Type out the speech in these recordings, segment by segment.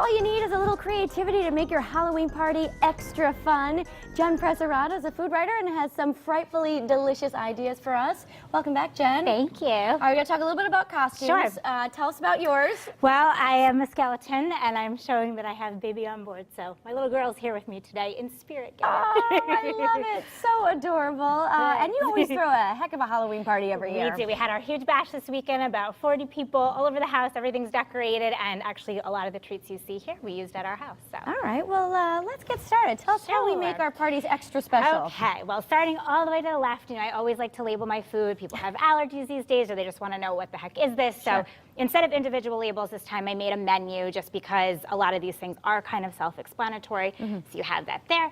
All you need is a little creativity to make your Halloween party extra fun. Jenn Press Arata is a food writer and has some frightfully delicious ideas for us. Welcome back, Jenn. Thank you. All right, we're going to talk a little bit about costumes. Sure. Tell us about yours. Well, I am a skeleton, and I'm showing that I have baby on board, so my little girl's here with me today in spirit. Oh, I love it. So adorable. And you always throw a heck of a Halloween party every year. We do. We had our huge bash this weekend, about 40 people all over the house. Everything's decorated, and actually a lot of the treats you see here we used at our house. So. All right, well, let's get started. Tell us how we make our parties extra special. Okay, well, starting all the way to the left, I always like to label my food. People have allergies these days, or they just want to know what the heck is this. Sure. So instead of individual labels this time, I made a menu just because a lot of these things are kind of self-explanatory. So you have that there.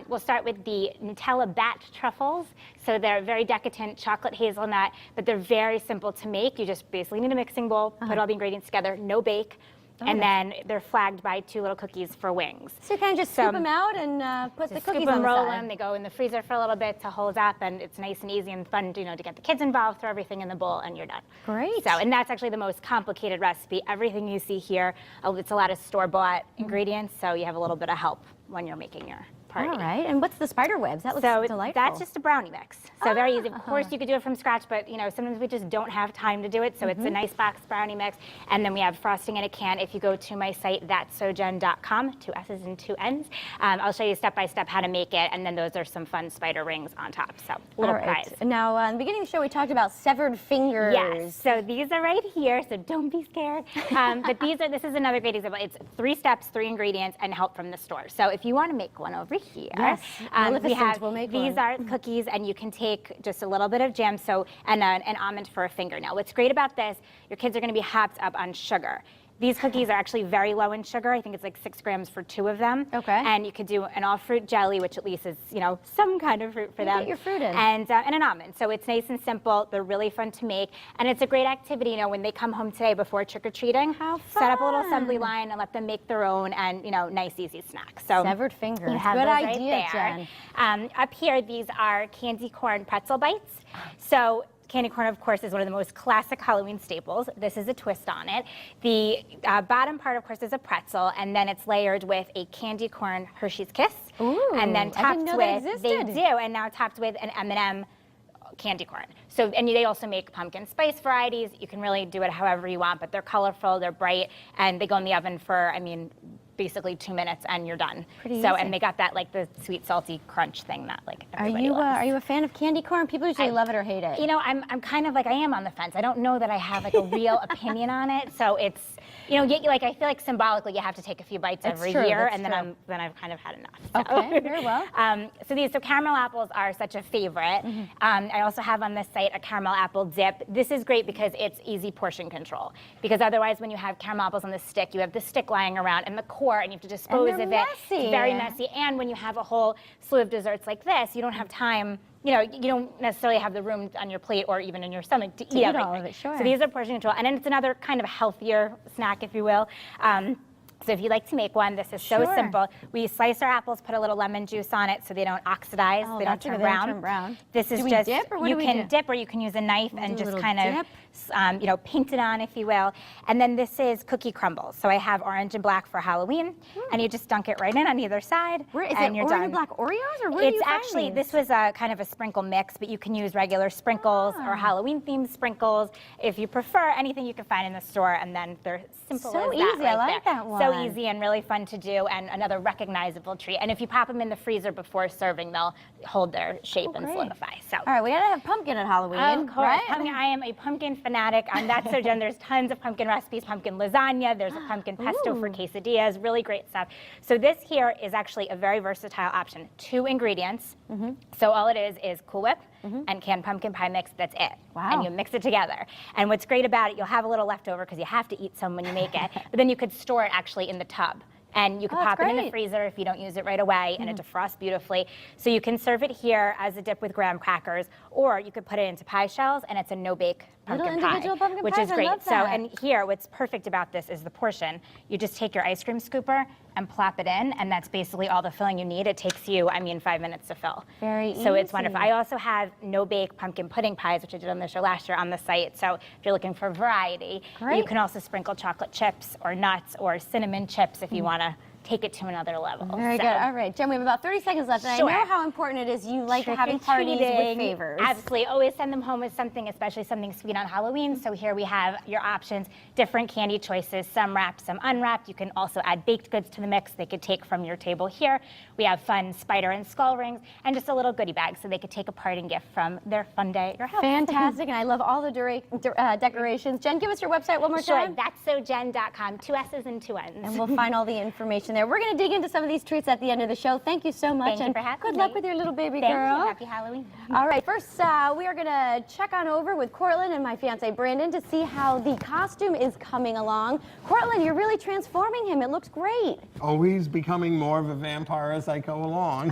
We'll start with the Nutella bat truffles. So they're very decadent chocolate hazelnut, but they're very simple to make. You just basically need a mixing bowl, put all the ingredients together, no bake. And then they're flagged by 2 little cookies for wings. So you kind of just scoop them out and put the cookies scoop on them, the roll side. them. They go in the freezer for a little bit to hold up, and it's nice and easy and fun, to get the kids involved. Throw everything in the bowl, and you're done. Great. So, and that's actually the most complicated recipe. Everything you see here, it's a lot of store-bought ingredients, so you have a little bit of help when you're making your party. All right, and what's the spider webs? That looks delightful. That's just a brownie mix. So very easy. Of course, you could do it from scratch, but sometimes we just don't have time to do it. So it's a nice box brownie mix, and then we have frosting in a can. If you go to my site, thatsojenn.com, 2 S's and 2 N's, I'll show you step by step how to make it, and then those are some fun spider rings on top. So little prize. Now, in the beginning of the show, we talked about severed fingers. Yes. So these are right here. So don't be scared. But this is another great example. It's 3 steps, 3 ingredients, and help from the store. So if you want to make one over here. Yes. We'll make these are cookies, and you can take just a little bit of jam, and an almond for a finger. Now, what's great about this, your kids are going to be hopped up on sugar. These cookies are actually very low in sugar. I think it's like 6 grams for 2 of them. Okay. And you could do an all-fruit jelly, which at least is, some kind of fruit for them. Get your fruit in. And an almond. So it's nice and simple. They're really fun to make. And it's a great activity, when they come home today before trick-or-treating. How fun. Set up a little assembly line and let them make their own, and, nice, easy snack. So severed fingers. You have Good those idea, right Jenn. Up here, these are candy corn pretzel bites. So candy corn, of course, is one of the most classic Halloween staples. This is a twist on it. The bottom part, of course, is a pretzel, and then it's layered with a candy corn Hershey's Kiss. Ooh, and then topped with, they do, and now topped with an M&M candy corn. So, and they also make pumpkin spice varieties. You can really do it however you want, but they're colorful, they're bright, and they go in the oven for, basically 2 minutes, and you're done. Pretty so, easy. And they got that like the sweet salty crunch thing that everybody loves. Are you a fan of candy corn? People usually love it or hate it. I'm kind of I am on the fence. I don't know that I have a real opinion on it. So it's I feel like symbolically you have to take a few bites every year, and then I've kind of had enough. So. Okay, very well. So caramel apples are such a favorite. I also have on this site a caramel apple dip. This is great because it's easy portion control. Because otherwise, when you have caramel apples on the stick, you have the stick lying around and the core, and you have to dispose of it. Messy. It's very messy. And when you have a whole slew of desserts like this, you don't have time. You don't necessarily have the room on your plate or even in your stomach to eat everything. All of it, sure. So these are portion control, and then it's another kind of healthier snack, if you will. So if you'd like to make one, this is so simple. We slice our apples, put a little lemon juice on it so they don't oxidize, they don't turn brown. This is just, dip, or what you do we can do? dip, or you can use a knife and just kind dip. of, paint it on, if you will. And then this is cookie crumbles. So I have orange and black for Halloween, and you just dunk it right in on either side, Is and it you're orange done. and black Oreos, or what are you finding? This was a kind of a sprinkle mix, but you can use regular sprinkles or Halloween-themed sprinkles. If you prefer, anything you can find in the store, and then they're simple So as that easy, right I like there. that one. So easy and really fun to do, and another recognizable treat. And if you pop them in the freezer before serving, they'll hold their shape and solidify. So. All right, we gotta have pumpkin at Halloween, Of course, right? I am a pumpkin fanatic. That's so Jenn. There's tons of pumpkin recipes, pumpkin lasagna. There's a pumpkin pesto for quesadillas. Really great stuff. So this here is actually a very versatile option. 2 ingredients. So all it is Cool Whip and canned pumpkin pie mix. That's it. Wow. And you mix it together. And what's great about it, you'll have a little leftover because you have to eat some when you make it. But then you could store it actually in the tub. And you can pop it in the freezer if you don't use it right away, and it defrosts beautifully. So you can serve it here as a dip with graham crackers, or you could put it into pie shells, and it's a no-bake pumpkin individual pie, pumpkin which pies, is I great. love So, that. and here, what's perfect about this is the portion. You just take your ice cream scooper and plop it in, and that's basically all the filling you need. It takes you, I mean, 5 minutes to fill. Very So it's easy. wonderful. I also have no-bake pumpkin pudding pies, which I did on the show last year, on the site. So if you're looking for variety, Great. you can also sprinkle chocolate chips or nuts or cinnamon chips if you want to take it to another level. Very So, good. All right, Jen, we have about 30 seconds left, and Sure. I know how important it is you like having parties with trick-or-treating. favors. Absolutely. Always send them home with something, especially something sweet on Halloween. So here we have your options, different candy choices, some wrapped, some unwrapped. You can also add baked goods to the mix they could take from your table here. We have fun spider and skull rings, and just a little goodie bag so they could take a parting gift from their fun day at your house. Fantastic, and I love all the decorations. Jen, give us your website one more Sure, time. that's sojen.com, 2 S's and 2 N's. And we'll find all the information there. We're going to dig into some of these treats at the end of the show. Thank you so much. Thank you and for having good me. luck with your little baby Thank girl. you. Happy Halloween. All right, first we are going to check on over with Cortland and my fiance Brandon to see how the costume is coming along. Cortland, you're really transforming him. It looks great. Oh, he's becoming more of a vampire as I go along.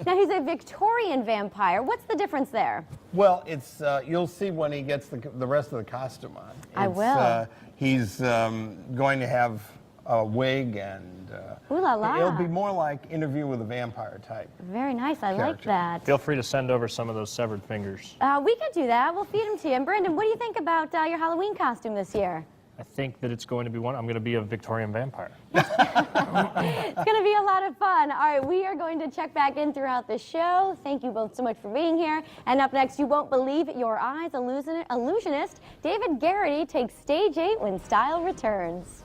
Now he's a Victorian vampire. What's the difference there? Well, it's you'll see when he gets the rest of the costume on. I will. He's going to have a wig and Ooh la la. it'll be more like Interview with a Vampire type. Very nice. I like Character. that. Feel free to send over some of those severed fingers. We could do that. We'll feed them to you. And Brandon, what do you think about your Halloween costume this year? I think that it's going to be one. I'm going to be a Victorian vampire. It's going to be a lot of fun. All right, we are going to check back in throughout the show. Thank you both so much for being here. And up next, you won't believe your eyes. Illusionist David Garrity takes stage 8 when style returns.